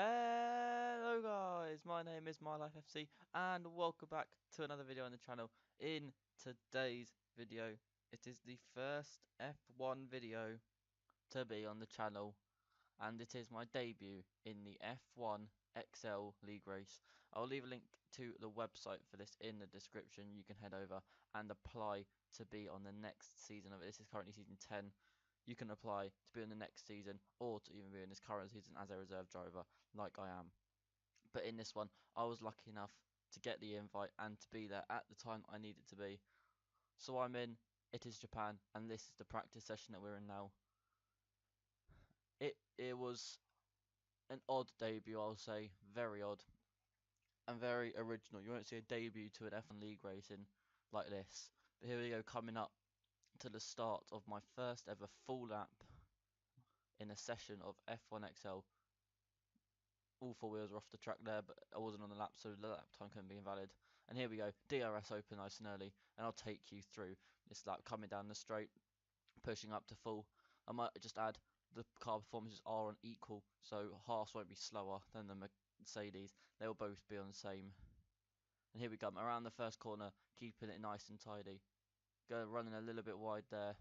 Hello guys, my name is MyLifeFC and welcome back to another video on the channel. In today's video, it is the first F1 video to be on the channel and it is my debut in the F1XL League race. I'll leave a link to the website for this in the description. You can head over and apply to be on the next season of it. This is currently season 10. You can apply to be in the next season or to even be in this current season as a reserve driver like I am. But in this one, I was lucky enough to get the invite and to be there at the time I needed to be. So I'm in, it is Japan, and this is the practice session that we're in now. It was an odd debut, I'll say, very odd and very original. You won't see a debut to an F1 League racing like this. But here we go, coming up to the start of my first ever full lap in a session of F1XL. All four wheels were off the track there, but I wasn't on the lap, so the lap time couldn't be invalid. And here we go, DRS open nice and early, and I'll take you through this lap coming down the straight, pushing up to full. I might just add the car performances are on equal, so Haas won't be slower than the Mercedes. They'll both be on the same. And here we come, around the first corner, keeping it nice and tidy. Running a little bit wide there,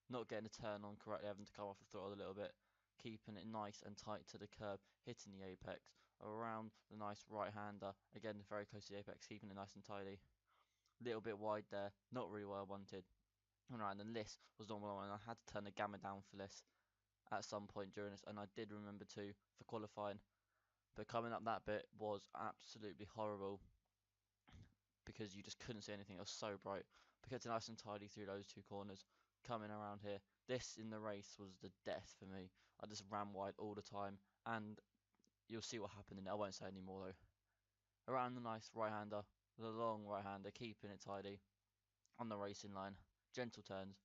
not getting a turn on correctly, having to come off the throttle a little bit. Keeping it nice and tight to the curb, hitting the apex, around the nice right-hander, again very close to the apex, keeping it nice and tidy. Little bit wide there, not really what I wanted. And then this was normal, and I had to turn the gamma down for this at some point during this, and I did remember to for qualifying. But coming up that bit was absolutely horrible because you just couldn't see anything, it was so bright. But kept it nice and tidy through those two corners, coming around here. This in the race was the death for me. I just ran wide all the time, and you'll see what happened in it. I won't say any more though. Around the nice right-hander, the long right-hander, keeping it tidy on the racing line. Gentle turns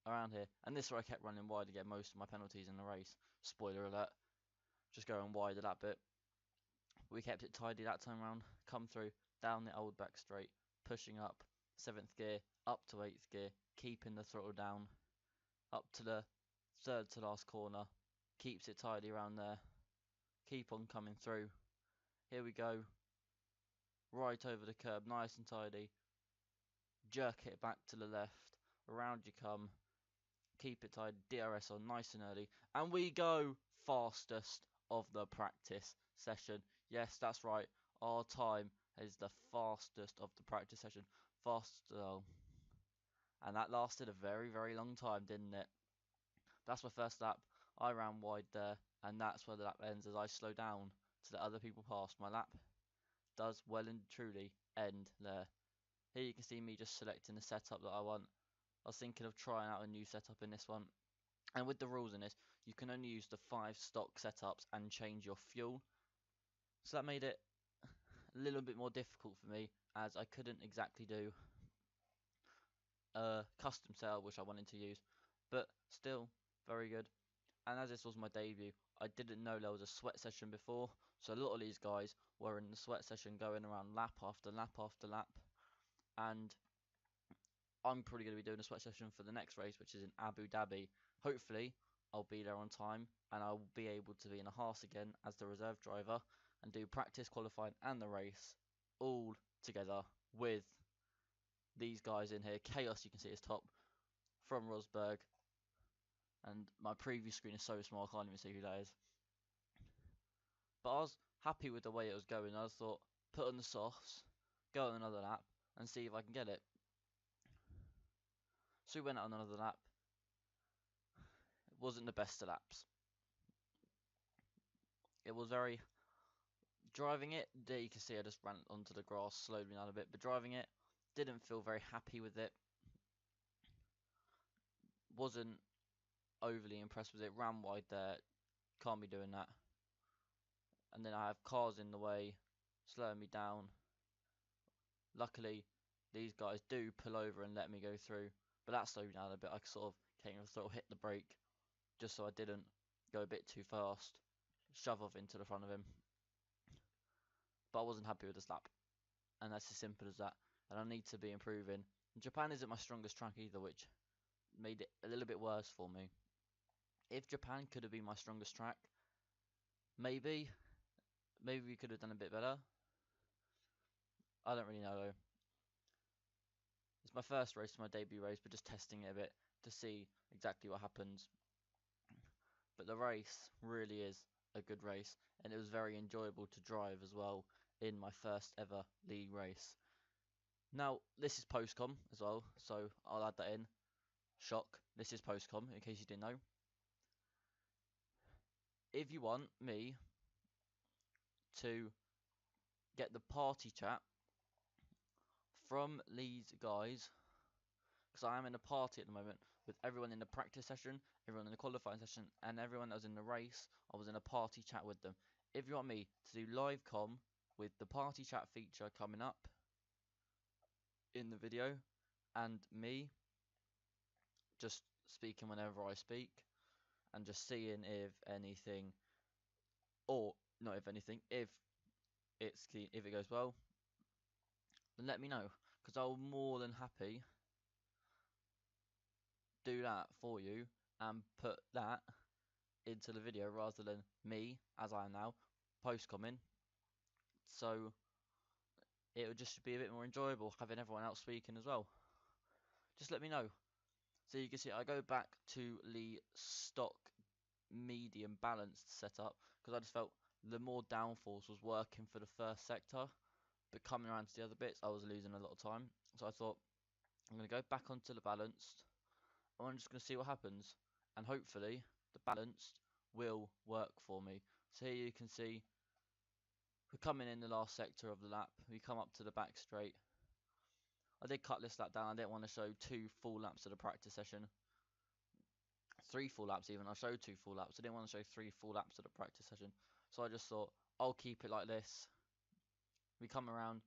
around here, and this is where I kept running wide to get most of my penalties in the race. Spoiler alert, just going wide at that bit. We kept it tidy that time round. Come through, down the old back straight, pushing up 7th gear, up to 8th gear, keeping the throttle down. Up to the third to last corner, keeps it tidy around there, keep on coming through. Here we go, right over the curb, nice and tidy, jerk it back to the left, around you come, keep it tidy, DRS on nice and early, and we go fastest of the practice session. Yes, that's right, our time is the fastest of the practice session, faster. And that lasted a very, very long time, didn't it? That's my first lap. I ran wide there, and that's where the lap ends as I slow down to let other people pass. My lap does well and truly end there. Here you can see me just selecting the setup that I want. I was thinking of trying out a new setup in this one. And with the rules in this, you can only use the 5 stock setups and change your fuel. So that made it a little bit more difficult for me, as I couldn't exactly do a custom cell which I wanted to use, but still very good. And as this was my debut, I didn't know there was a sweat session before, so a lot of these guys were in the sweat session going around lap after lap after lap, and I'm probably going to be doing a sweat session for the next race, which is in Abu Dhabi. Hopefully I'll be there on time and I'll be able to be in a Haas again as the reserve driver and do practice, qualifying and the race all together with these guys in here. Chaos, you can see his top from Rosberg, and my preview screen is so small I can't even see who that is. But I was happy with the way it was going. I just thought, put on the softs, go on another lap, and see if I can get it. So we went on another lap. It wasn't the best of laps. It was very... Driving it, there you can see I just ran onto the grass, slowed me down a bit, but driving it, didn't feel very happy with it. Wasn't overly impressed with it. Ran wide there, can't be doing that. And then I have cars in the way, slowing me down. Luckily, these guys do pull over and let me go through, but that slowed me down a bit. I sort of came and sort of hit the brake, just so I didn't go a bit too fast, shove off into the front of him. But I wasn't happy with this lap, and that's as simple as that. And I need to be improving. Japan isn't my strongest track either, which made it a little bit worse for me. If Japan could have been my strongest track, maybe, Maybe we could have done a bit better. I don't really know though. It's my first race, my debut race, but just testing it a bit to see exactly what happens. But the race really is a good race, and it was very enjoyable to drive as well in my first ever league race. Now, this is postcom as well, so I'll add that in. Shock, this is postcom, in case you didn't know. If you want me to get the party chat from these guys, because I am in a party at the moment with everyone in the practice session, everyone in the qualifying session, and everyone that was in the race. I was in a party chat with them. If you want me to do live com with the party chat feature coming up in the video, and me just speaking whenever I speak, and just seeing if anything, or not if anything, if it goes well, then let me know, because I'll more than happy do that for you and put that into the video rather than me, as I am now, post-coming. So it would just be a bit more enjoyable having everyone else speaking as well. Just let me know. So you can see I go back to the stock medium balanced setup because I just felt the more downforce was working for the first sector, but coming around to the other bits I was losing a lot of time. So I thought I'm going to go back onto the balanced and I'm just going to see what happens, and hopefully the balanced will work for me. So here you can see we're coming in the last sector of the lap. We come up to the back straight. I did cut this lap down. I didn't want to show 2 full laps of the practice session. 3 full laps even. I showed 2 full laps. I didn't want to show 3 full laps of the practice session. So I just thought, I'll keep it like this. We come around,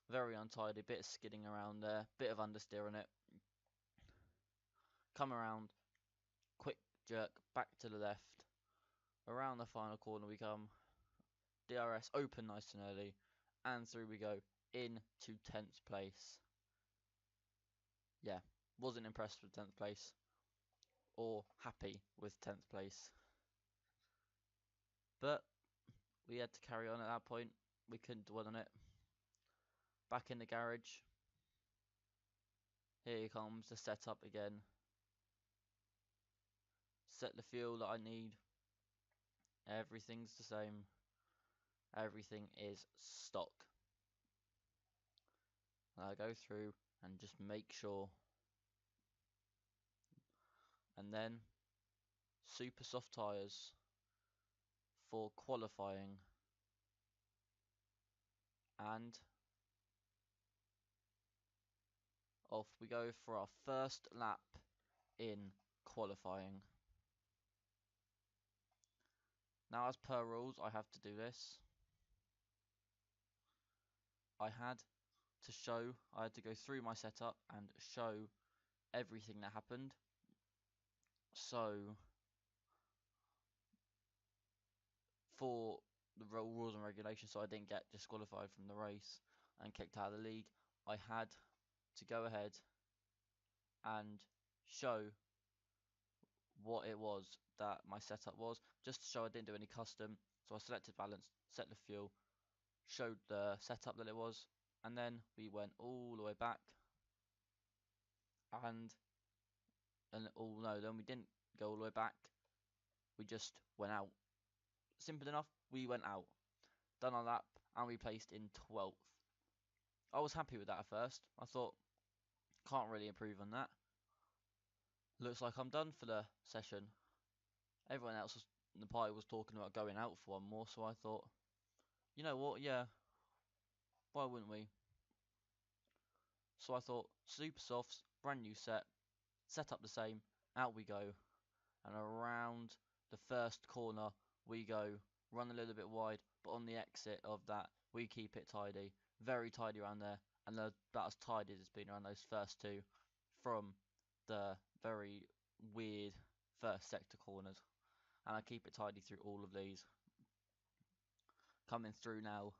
very untidy, bit of skidding around there, bit of understeer on it. Come around, quick jerk, back to the left. Around the final corner we come. DRS open nice and early. And through we go into 10th place. Yeah, wasn't impressed with 10th place. Or happy with 10th place. But we had to carry on at that point. We couldn't dwell on it. Back in the garage. Here comes the setup again. Set the fuel that I need. Everything's the same. Everything is stock. I go through and just make sure. And then super soft tyres for qualifying. And off we go for our first lap in qualifying. Now, as per rules, I have to do this. I had to go through my setup and show everything that happened. So, for the rules and regulations, so I didn't get disqualified from the race and kicked out of the league, I had to go ahead and show what it was that my setup was, just to show I didn't do any custom. So I selected balance, set the fuel, showed the setup that it was, and then we went all the way back, and oh no, then we didn't go all the way back, we just went out. Simple enough, we went out, done our lap, and we placed in 12th. I was happy with that at first. I thought, can't really improve on that. Looks like I'm done for the session. Everyone else in the party was talking about going out for one more, so I thought, you know what, yeah, why wouldn't we? So I thought, super softs, brand new set up the same, out we go. And around the first corner we go, run a little bit wide, but on the exit of that, we keep it tidy. Very tidy around there, and about as tidy as it's been around those first 2 from the very weird first sector corners. And I keep it tidy through all of these. Coming through now,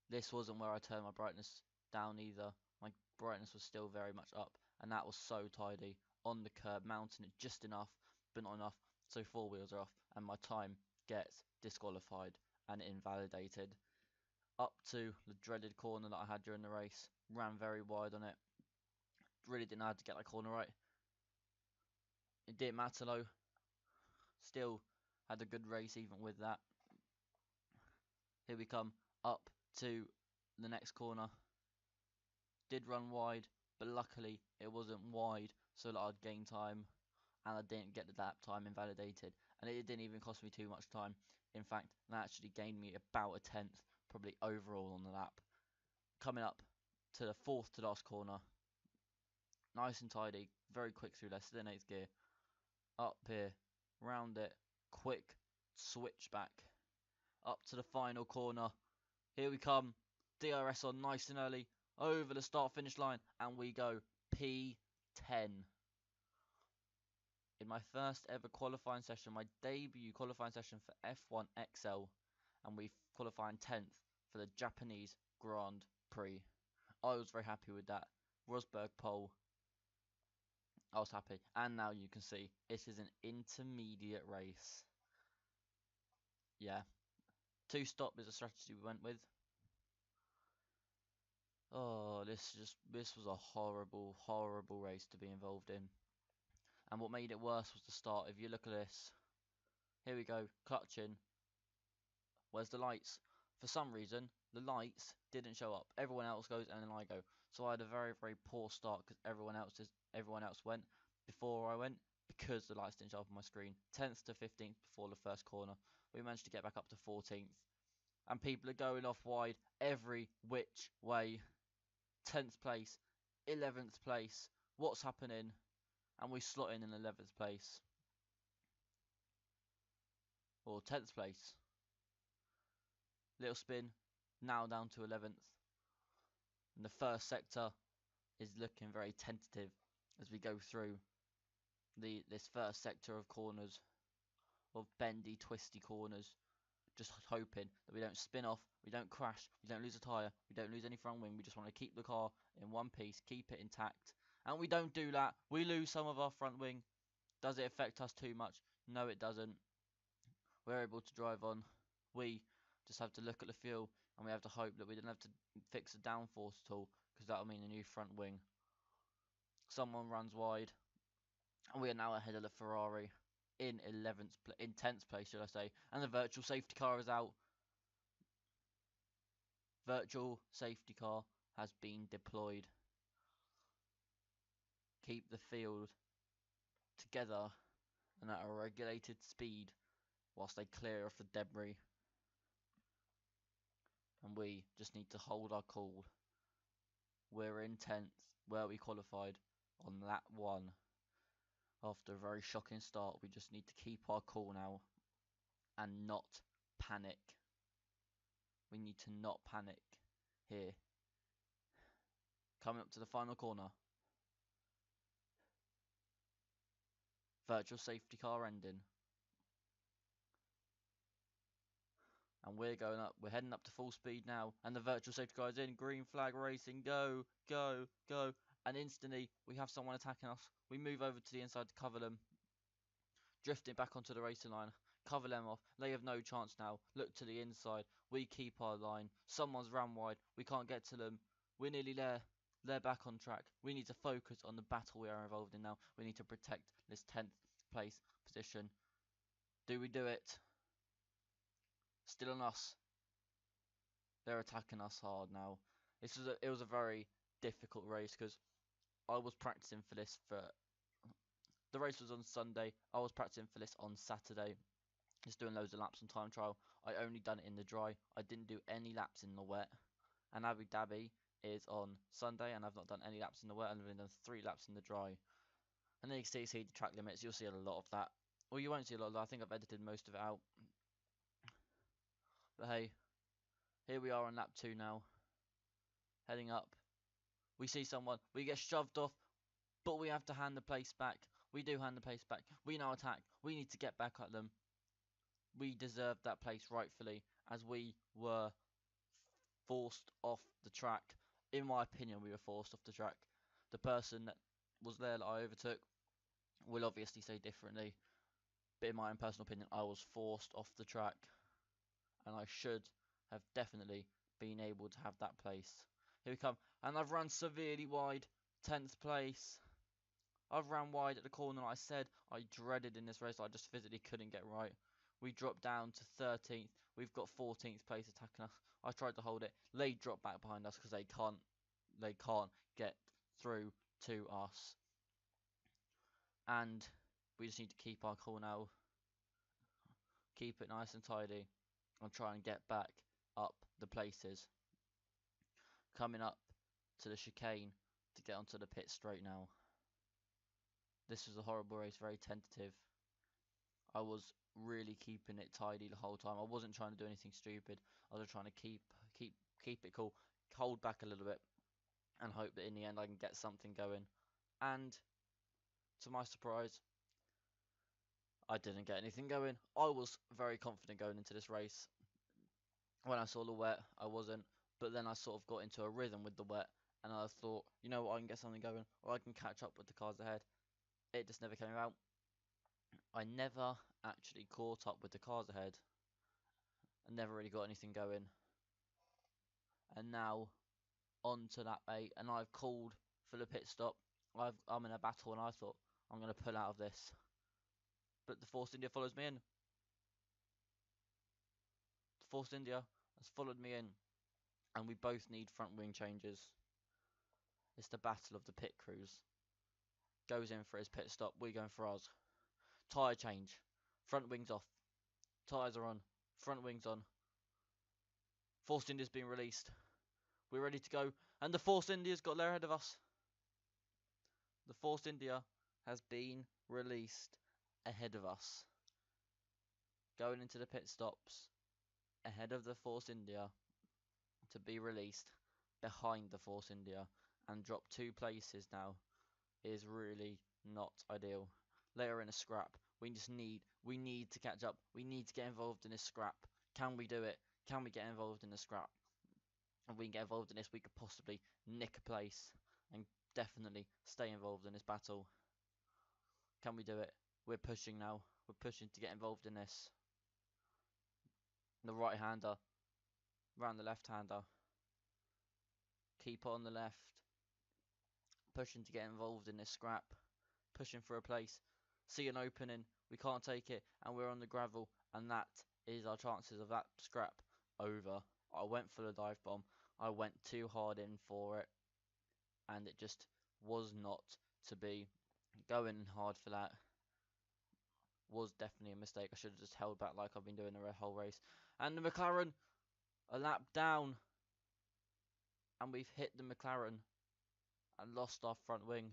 this wasn't where I turned my brightness down either. My brightness was still very much up, and that was so tidy. On the curb, mounting it just enough, but not enough, so 4 wheels are off, and my time gets disqualified. and invalidated. Up to the dreaded corner that I had during the race, ran very wide on it. Really didn't know how to get that corner right. It didn't matter though. Still had a good race even with that. Here we come up to the next corner. Did run wide, but luckily it wasn't wide so that I'd gain time, and I didn't get the lap time invalidated, and it didn't even cost me too much time. In fact, that actually gained me about a tenth, probably overall on the lap. Coming up to the fourth to last corner, nice and tidy, very quick through less than 8th gear. Up here, round it, quick switch back, up to the final corner. Here we come, DRS on nice and early, over the start finish line, and we go P10. In my first ever qualifying session, my debut qualifying session for F1XL, and we qualifying 10th for the Japanese Grand Prix. I was very happy with that. Rosberg pole. I was happy. And now you can see it is an intermediate race. Yeah. 2-stop is a strategy we went with. Oh, this was a horrible, horrible race to be involved in. And what made it worse was the start. If you look at this, here we go, clutching. Where's the lights? For some reason, the lights didn't show up. Everyone else goes and then I go. So I had a very, very poor start because everyone else went before I went because the lights didn't show up on my screen. 10th to 15th before the first corner. We managed to get back up to 14th. And people are going off wide every which way. 10th place, 11th place. What's happening? And we slot in 11th place. Or 10th place. Little spin, now down to 11th. And the first sector is looking very tentative as we go through this first sector of corners, of bendy, twisty corners. Just hoping that we don't spin off, we don't crash, we don't lose a tyre, we don't lose any front wing. We just want to keep the car in one piece, keep it intact. And we don't do that. We lose some of our front wing. Does it affect us too much? No, it doesn't. We're able to drive on. We just have to look at the fuel, and we have to hope that we don't have to fix the downforce at all, because that'll mean a new front wing. Someone runs wide, and we are now ahead of the Ferrari in 10th place, should I say, and the virtual safety car is out. Virtual safety car has been deployed. Keep the field together and at a regulated speed whilst they clear off the debris. And we just need to hold our cool. We're in 10th, where we qualified on lap 1. After a very shocking start, we just need to keep our cool now and not panic. We need to not panic here. Coming up to the final corner. Virtual safety car ending. And we're going up. We're heading up to full speed now. And the virtual safety car is in. Green flag racing. Go, go, go. And instantly, we have someone attacking us. We move over to the inside to cover them. Drifting back onto the racing line. Cover them off. They have no chance now. Look to the inside. We keep our line. Someone's ran wide. We can't get to them. We're nearly there. They're back on track. We need to focus on the battle we are involved in now. We need to protect this 10th place position. Do we do it? Still on us. They're attacking us hard now. It was a very difficult race because I was practicing for this the race was on Sunday. I was practicing for this on Saturday. Just doing loads of laps on time trial. I only done it in the dry. I didn't do any laps in the wet. And Abu Dhabi is on Sunday, and I've not done any laps in the wet. I've only done 3 laps in the dry. And then you can see the track limits. You'll see a lot of that. Well, you won't see a lot of that. I think I've edited most of it out. But hey, here we are on lap 2 now. Heading up. We see someone. We get shoved off. But we have to hand the place back. We do hand the place back. We now attack. We need to get back at them. We deserved that place rightfully, as we were forced off the track. In my opinion, we were forced off the track. The person that was there that I overtook will obviously say differently. But in my own personal opinion, I was forced off the track. and I should have definitely been able to have that place. Here we come, and I've run severely wide, 10th place. I've ran wide at the corner I said I dreaded in this race. I just physically couldn't get right. We dropped down to 13th. We've got 14th place attacking us. I tried to hold it. They dropped back behind us because they can't get through to us. And we just need to keep our cool now. Keep it nice and tidy. And try and get back up the places. Coming up to the chicane to get onto the pit straight now. This was a horrible race, very tentative. I was really keeping it tidy the whole time. I wasn't trying to do anything stupid. I was trying to keep it cool, hold back a little bit, and hope that in the end I can get something going. And to my surprise, I didn't get anything going. I was very confident going into this race. When I saw the wet, I wasn't, but then I sort of got into a rhythm with the wet, and I thought, you know what, I can get something going, or I can catch up with the cars ahead. It just never came out. I never actually caught up with the cars ahead. I never really got anything going. And now on to lap 8, and I've called for the pit stop. I'm in a battle, and I thought I'm going to pull out of this. But the Force India follows me in. The Force India has followed me in, and we both need front wing changes. It's the battle of the pit crews. Goes in for his pit stop, we're going for ours. Tyre change. Front wings off. Tyres are on. Front wings on. Force India's been released. We're ready to go, and the Force India's got there ahead of us. The Force India has been released ahead of us. Going into the pit stops ahead of the Force India to be released behind the Force India and drop 2 places now is really not ideal. Later in a scrap, we need to catch up. We need to get involved in this scrap. Can we do it? Can we get involved in the scrap? If we can get involved in this, we could possibly nick a place and definitely stay involved in this battle. Can we do it? We're pushing now. We're pushing to get involved in this. The right-hander round the left-hander. Keep on the left. Pushing to get involved in this scrap. Pushing for a place. See an opening. We can't take it. And we're on the gravel. And that is our chances of that scrap over. I went for the dive bomb. I went too hard in for it. And it just was not to be. Going hard for that was definitely a mistake. I should have just held back like I've been doing the whole race. And the McLaren, a lap down. And we've hit the McLaren and lost our front wing.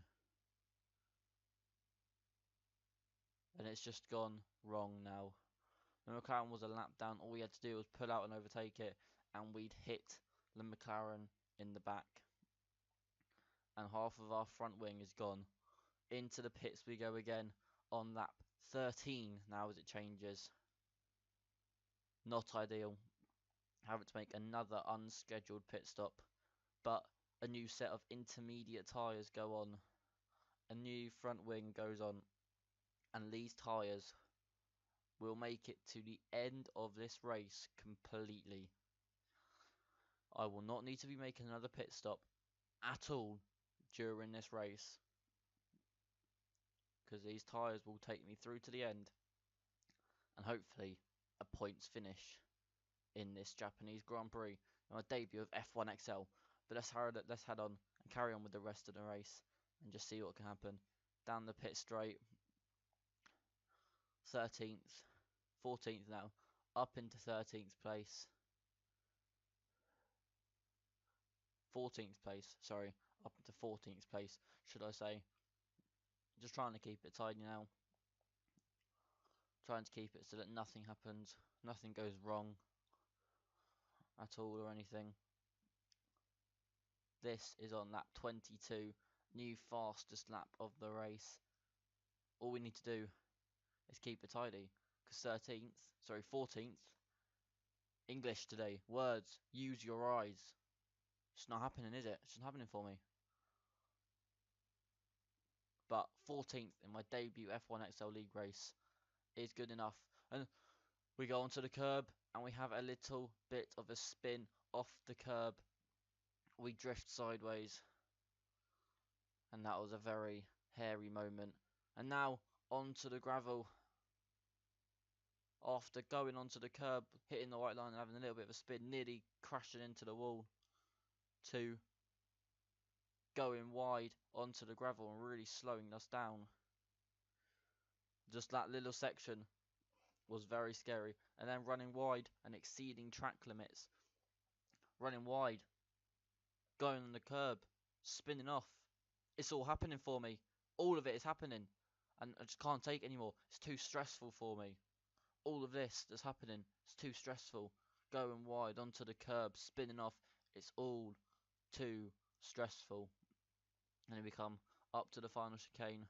And it's just gone wrong now. The McLaren was a lap down. All we had to do was pull out and overtake it. And we'd hit the McLaren in the back. And half of our front wing is gone. Into the pits we go again on lap 13 now as it changes. Not ideal. Having to make another unscheduled pit stop. But a new set of intermediate tyres go on. A new front wing goes on. And these tyres will make it to the end of this race completely. I will not need to be making another pit stop at all during this race. Because these tyres will take me through to the end. And hopefully a points finish in this Japanese Grand Prix. My debut of F1XL. But let's head on and carry on with the rest of the race. And just see what can happen. Down the pit straight. 13th. 14th now. Up into 13th place. 14th place, sorry, up into 14th place, should I say. Just trying to keep it tidy now. Trying to keep it so that nothing happens, nothing goes wrong at all or anything. This is on lap 22, new fastest lap of the race. All we need to do is keep it tidy, because 14th, English today, words, use your eyes. It's not happening, is it? It's not happening for me. But 14th in my debut F1XL League race is good enough. And we go onto the curb. and we have a little bit of a spin off the curb. We drift sideways, and that was a very hairy moment. And now onto the gravel. After going onto the curb, hitting the white line and having a little bit of a spin, nearly crashing into the wall, to going wide onto the gravel and really slowing us down. Just that little section was very scary. And then running wide and exceeding track limits. Running wide, going on the curb, spinning off. It's all happening for me. All of it is happening. And I just can't take it anymore. It's too stressful for me. All of this that's happening, it's too stressful. Going wide onto the curb, spinning off, it's all too stressful. And then we come up to the final chicane.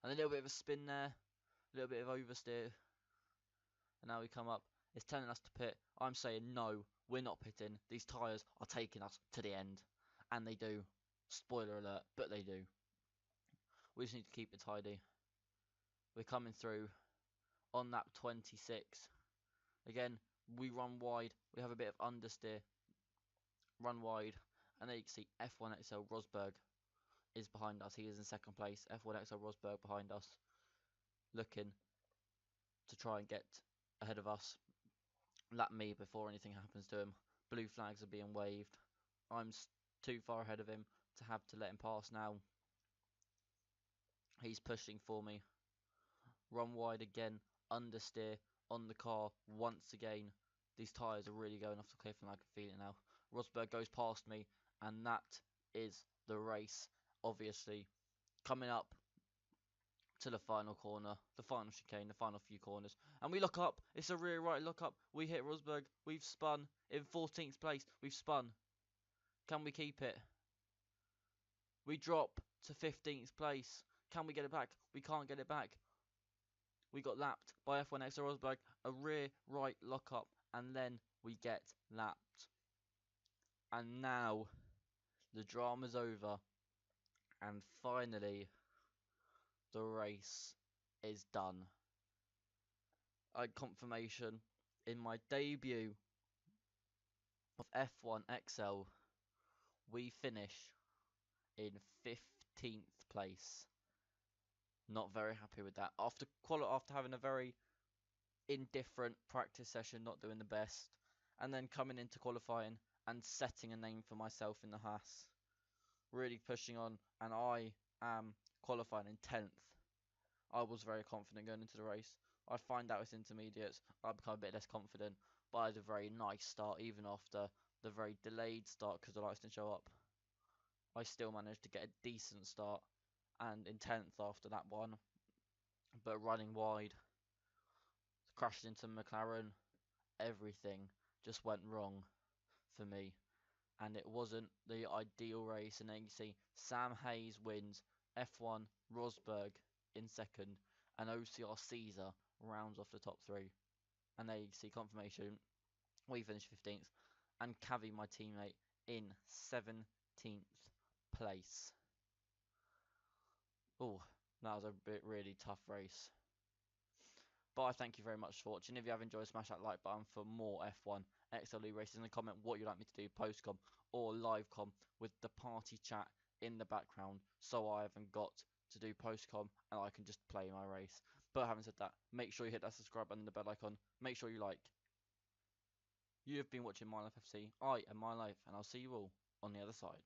And a little bit of a spin there, a little bit of oversteer. And now we come up. It's telling us to pit. I'm saying no, we're not pitting. These tyres are taking us to the end. And they do. Spoiler alert, but they do. We just need to keep it tidy. We're coming through on lap 26. Again, we run wide. We have a bit of understeer. Run wide. And there you can see F1XL Rosberg is behind us. He is in second place. F1XL Rosberg behind us. Looking to try and get ahead of us. Lap me before anything happens to him. Blue flags are being waved. I'm too far ahead of him to have to let him pass now. He's pushing for me. Run wide again. Understeer on the car once again. These tyres are really going off the cliff and I can feel it now. Rosberg goes past me and that is the race. Obviously, coming up to the final corner, the final chicane, the final few corners. And we look up. It's a rear right look up. We hit Rosberg. We've spun in 14th place. We've spun. Can we keep it? We drop to 15th place. Can we get it back? We can't get it back. We got lapped by F1XL Rosberg. A rear right lock up. And then we get lapped. And now the drama's over. And finally, the race is done. I had confirmation in my debut of F1XL. We finish in 15th place. Not very happy with that. After having a very indifferent practice session, not doing the best, and then coming into qualifying and setting a name for myself in the Haas. Really pushing on, and I am qualifying in 10th. I was very confident going into the race. I find out it's intermediates. I become a bit less confident, but I had a very nice start, even after the very delayed start because the lights didn't show up. I still managed to get a decent start, and in 10th after that one. But running wide, crashed into McLaren, everything just went wrong for me. And it wasn't the ideal race. And then you see Sam Hayes wins, F1 Rosberg in second, and OCR Caesar rounds off the top three. And there you see confirmation. We finished 15th, and Cavi, my teammate, in 17th place. Oh, that was a really tough race. But I thank you very much for watching. If you have enjoyed, smash that like button for more F1 XLE races, and comment what you'd like me to do, post-com or live-com, with the party chat in the background, so I haven't got to do post-com and I can just play my race. But having said that, make sure you hit that subscribe button and the bell icon. Make sure you like. You have been watching My Life FC. I am My Life, and I'll see you all on the other side.